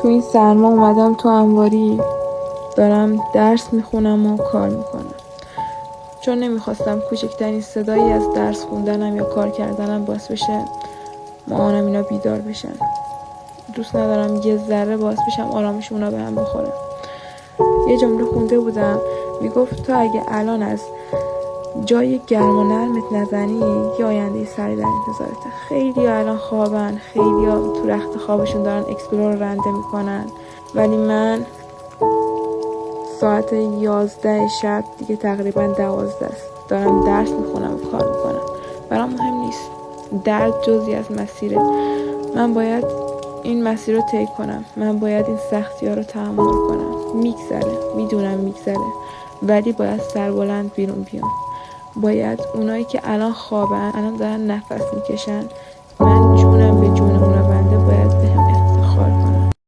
تو این سرما اومدم تو انباری دارم درس میخونم و کار میکنم، چون نمیخواستم کوچکترین صدایی از درس خوندنم یا کار کردنم باعث بشه مامانم اینا بیدار بشن. دوست ندارم یه ذره باعث بشم آرامش اونا به هم بخوره. یه جمله خونده بودم میگفت تو اگه الان از جای گرم و نرمت نزنی یه آینده سری در انتظارته. خیلی الان خوابن، خیلی تو رخت خوابشون دارن اکسپلور رو رنده میکنن، ولی من ساعت 11 شب دیگه تقریبا 12 است، دارم درس میخونم و کار میکنم. برام مهم نیست، درد جزئی از مسیره. من باید این مسیر رو طی کنم، من باید این سختی ها رو تحمل کنم. میگذره، میدونم میگذره، ولی باید سربلند بیرون بیام. باید اونایی که الان خوابن، الان دارن نفس میکشن،